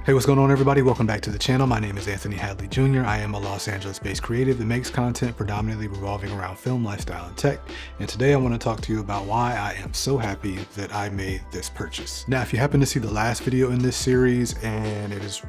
Hey, what's going on everybody? Welcome back to the channel. My name is Anthony Hadley Jr. I am a Los Angeles-based creative that makes content predominantly revolving around film, lifestyle, and tech. And today I want to talk to you about why I am so happy that I made this purchase. Now, if you happen to see the last video in this series and it is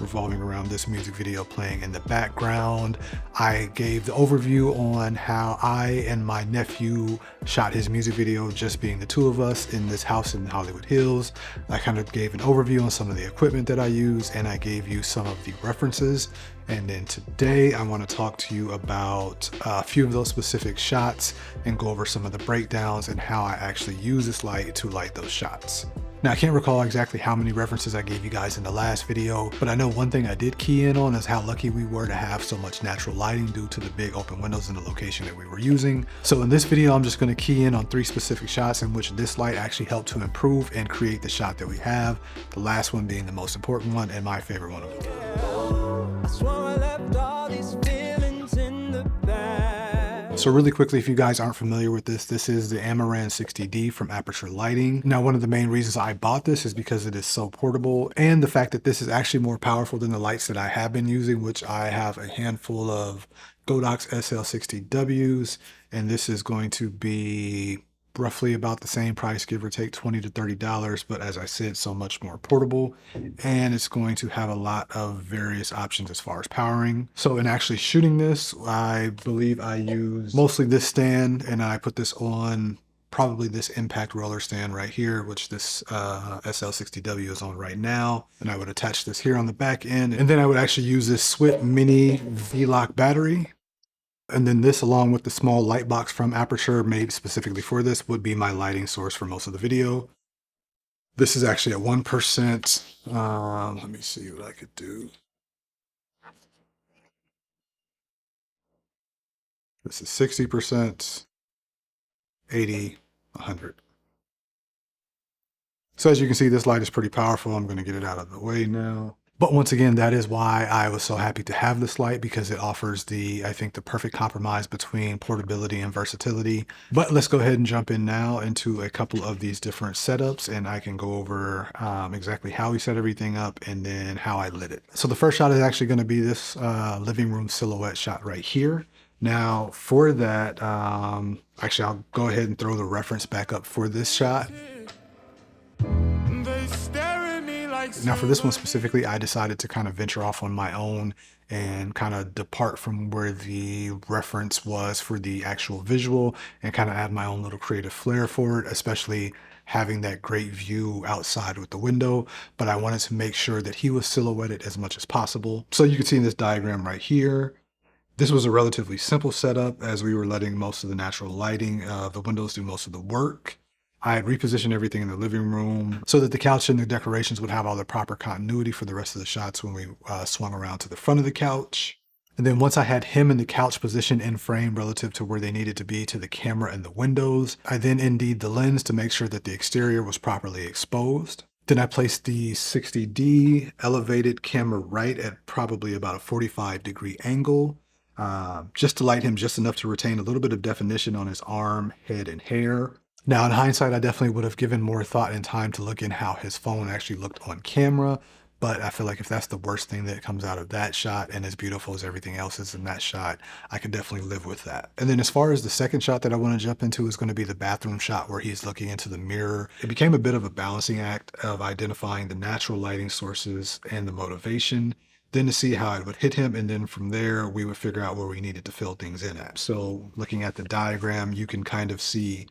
revolving around this music video playing in the background, I gave the overview on how I and my nephew shot his music video, just being the two of us in this house in Hollywood Hills. I kind of gave an overview on some of the equipment that I use, and I gave you some of the references. And then today I want to talk to you about a few of those specific shots and go over some of the breakdowns and how I actually use this light to light those shots. Now, I can't recall exactly how many references I gave you guys in the last video, but I know one thing I did key in on is how lucky we were to have so much natural lighting due to the big open windows in the location that we were using. So in this video, I'm just going to key in on 3 specific shots in which this light actually helped to improve and create the shot that we have, the last one being the most important one and my favorite one of them. So really quickly, if you guys aren't familiar with this, this is the AMARAN 60D from Aperture Lighting. Now, one of the main reasons I bought this is because it is so portable, and the fact that this is actually more powerful than the lights that I have been using, which I have a handful of Godox SL60Ws, and this is going to be roughly about the same price, give or take $20 to $30, but as I said, so much more portable, and it's going to have a lot of various options as far as powering. So in actually shooting this, I believe I use mostly this stand, and I put this on probably this impact roller stand right here, which this SL60W is on right now. And I would attach this here on the back end, and then I would actually use this SWIT Mini V-Lock battery. And then this, along with the small light box from Aperture made specifically for this, would be my lighting source for most of the video. This is actually at 1%. Let me see what I could do. This is 60%, 80, 100. So as you can see, this light is pretty powerful. I'm going to get it out of the way now. But once again, that is why I was so happy to have this light, because it offers I think the perfect compromise between portability and versatility. But let's go ahead and jump in now into a couple of these different setups, and I can go over exactly how we set everything up and then how I lit it. So the first shot is actually going to be this living room silhouette shot right here. Now for that, actually I'll go ahead and throw the reference back up for this shot. Now for this one specifically, I decided to kind of venture off on my own and kind of depart from where the reference was for the actual visual and kind of add my own little creative flair for it, especially having that great view outside with the window. But I wanted to make sure that he was silhouetted as much as possible. So you can see in this diagram right here, this was a relatively simple setup as we were letting most of the natural lighting, the windows do most of the work. I had repositioned everything in the living room so that the couch and the decorations would have all the proper continuity for the rest of the shots when we swung around to the front of the couch. And then once I had him and the couch positioned in frame relative to where they needed to be to the camera and the windows, I then ND'd the lens to make sure that the exterior was properly exposed. Then I placed the 60D elevated camera right at probably about a 45-degree angle, just to light him just enough to retain a little bit of definition on his arm, head, and hair. Now, in hindsight, I definitely would have given more thought and time to look in how his phone actually looked on camera, but I feel like if that's the worst thing that comes out of that shot, and as beautiful as everything else is in that shot, I could definitely live with that. And then as far as the second shot that I want to jump into is going to be the bathroom shot where he's looking into the mirror. It became a bit of a balancing act of identifying the natural lighting sources and the motivation, then to see how it would hit him, and then from there we would figure out where we needed to fill things in at. So looking at the diagram, you can kind of see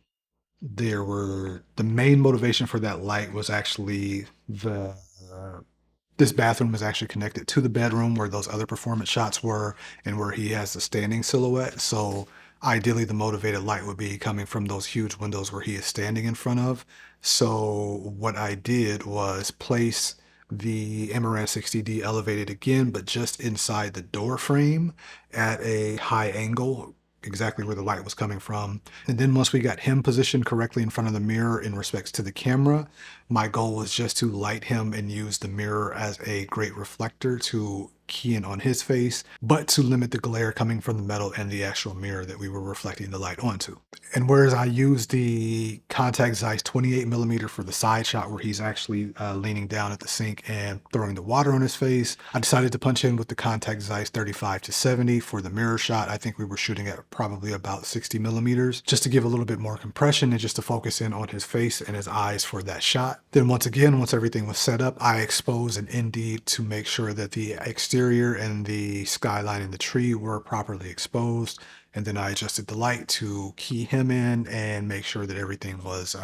the main motivation for that light was actually this bathroom was actually connected to the bedroom where those other performance shots were and where he has the standing silhouette. So ideally the motivated light would be coming from those huge windows where he is standing in front of. So what I did was place the AMARAN 60D elevated again, but just inside the door frame at a high angle, exactly where the light was coming from. And then once we got him positioned correctly in front of the mirror in respects to the camera, my goal was just to light him and use the mirror as a great reflector to key in on his face, but to limit the glare coming from the metal and the actual mirror that we were reflecting the light onto. And whereas I used the Contact Zeiss 28mm for the side shot where he's actually leaning down at the sink and throwing the water on his face, I decided to punch in with the Contact Zeiss 35-70 for the mirror shot. I think we were shooting at probably about 60mm, just to give a little bit more compression and just to focus in on his face and his eyes for that shot. Then once again, once everything was set up, I exposed an ND to make sure that the exterior and the skyline and the tree were properly exposed. And then I adjusted the light to key him in and make sure that everything was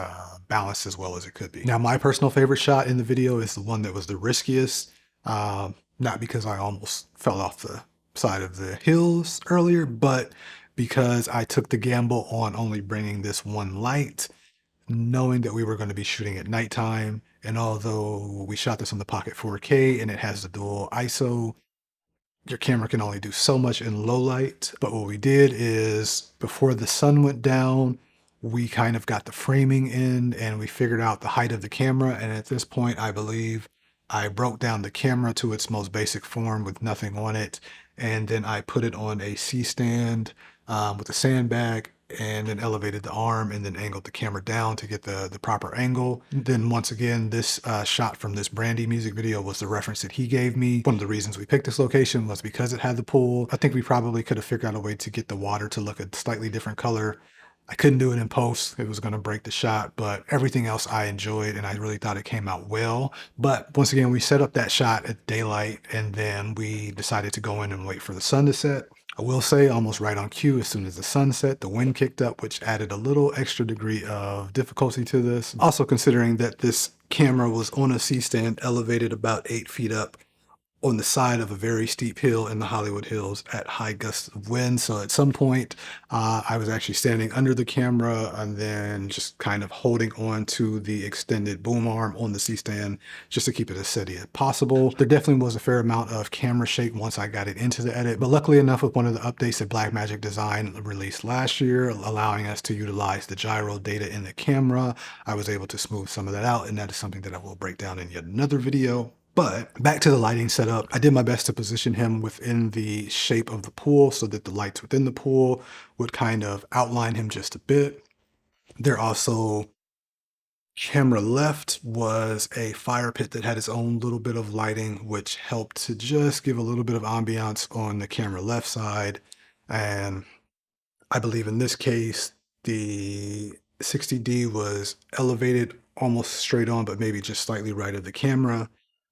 balanced as well as it could be. Now, my personal favorite shot in the video is the one that was the riskiest. Not because I almost fell off the side of the hills earlier, but because I took the gamble on only bringing this one light, knowing that we were going to be shooting at nighttime. And although we shot this on the Pocket 4K and it has the dual ISO, your camera can only do so much in low light. But what we did is before the sun went down, we kind of got the framing in and we figured out the height of the camera. And at this point, I believe I broke down the camera to its most basic form with nothing on it. And then I put it on a C-stand with a sandbag and then elevated the arm and then angled the camera down to get the proper angle. Then once again, this shot from this Brandy music video was the reference that he gave me. One of the reasons we picked this location was because it had the pool. I think we probably could have figured out a way to get the water to look a slightly different color. I couldn't do it in post. It was going to break the shot, but everything else I enjoyed and I really thought it came out well. But once again, we set up that shot at daylight and then we decided to go in and wait for the sun to set. I will say almost right on cue, as soon as the sun set, the wind kicked up, which added a little extra degree of difficulty to this. Also considering that this camera was on a C-stand elevated about 8 feet up on the side of a very steep hill in the Hollywood Hills at high gusts of wind. So at some point, I was actually standing under the camera and then just kind of holding on to the extended boom arm on the C-stand just to keep it as steady as possible. There definitely was a fair amount of camera shake once I got it into the edit, but luckily enough with one of the updates that Blackmagic Design released last year, allowing us to utilize the gyro data in the camera, I was able to smooth some of that out, and that is something that I will break down in yet another video. But back to the lighting setup, I did my best to position him within the shape of the pool so that the lights within the pool would kind of outline him just a bit. There also, camera left was a fire pit that had its own little bit of lighting, which helped to just give a little bit of ambiance on the camera left side. And I believe in this case, the 60D was elevated almost straight on, but maybe just slightly right of the camera.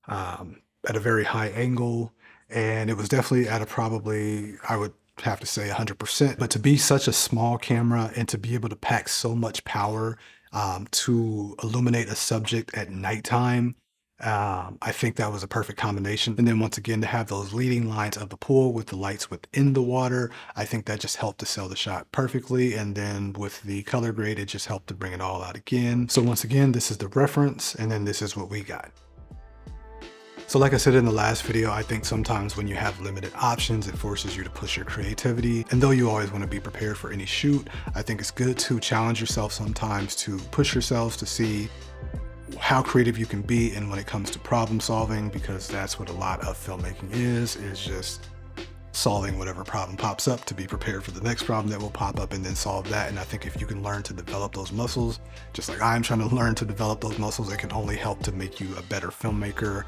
At a very high angle, and it was definitely at a probably, I would have to say 100%, but to be such a small camera and to be able to pack so much power to illuminate a subject at nighttime, I think that was a perfect combination. And then once again, to have those leading lines of the pool with the lights within the water, I think that just helped to sell the shot perfectly. And then with the color grade, it just helped to bring it all out again. So once again, this is the reference, and then this is what we got. So like I said in the last video, I think sometimes when you have limited options, it forces you to push your creativity. And though you always want to be prepared for any shoot, I think it's good to challenge yourself sometimes, to push yourselves to see how creative you can be. And when it comes to problem solving, because that's what a lot of filmmaking is just solving whatever problem pops up to be prepared for the next problem that will pop up and then solve that. And I think if you can learn to develop those muscles, just like I'm trying to learn to develop those muscles, it can only help to make you a better filmmaker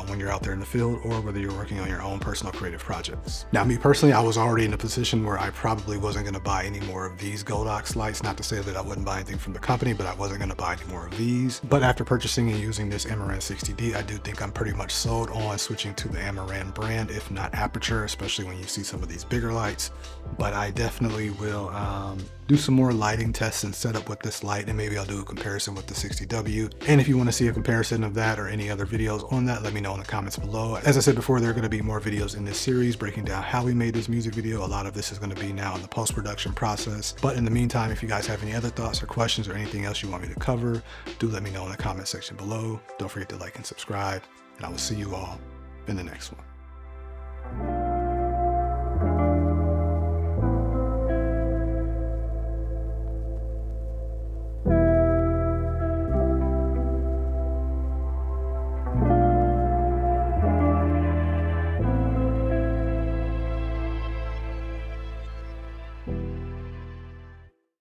when you're out there in the field, or whether you're working on your own personal creative projects. Now, me personally, I was already in a position where I probably wasn't going to buy any more of these Godox lights. Not to say that I wouldn't buy anything from the company, but I wasn't going to buy any more of these. But after purchasing and using this AMARAN 60D, I do think I'm pretty much sold on switching to the AMARAN brand, if not aperture, especially when you see some of these bigger lights. But I definitely will do some more lighting tests and setup with this light, and maybe I'll do a comparison with the 60W. And if you want to see a comparison of that or any other videos on that, let me know in the comments below. As I said before, there are going to be more videos in this series breaking down how we made this music video. A lot of this is going to be now in the post-production process. But in the meantime, if you guys have any other thoughts or questions or anything else you want me to cover, do let me know in the comment section below. Don't forget to like and subscribe, and I will see you all in the next one.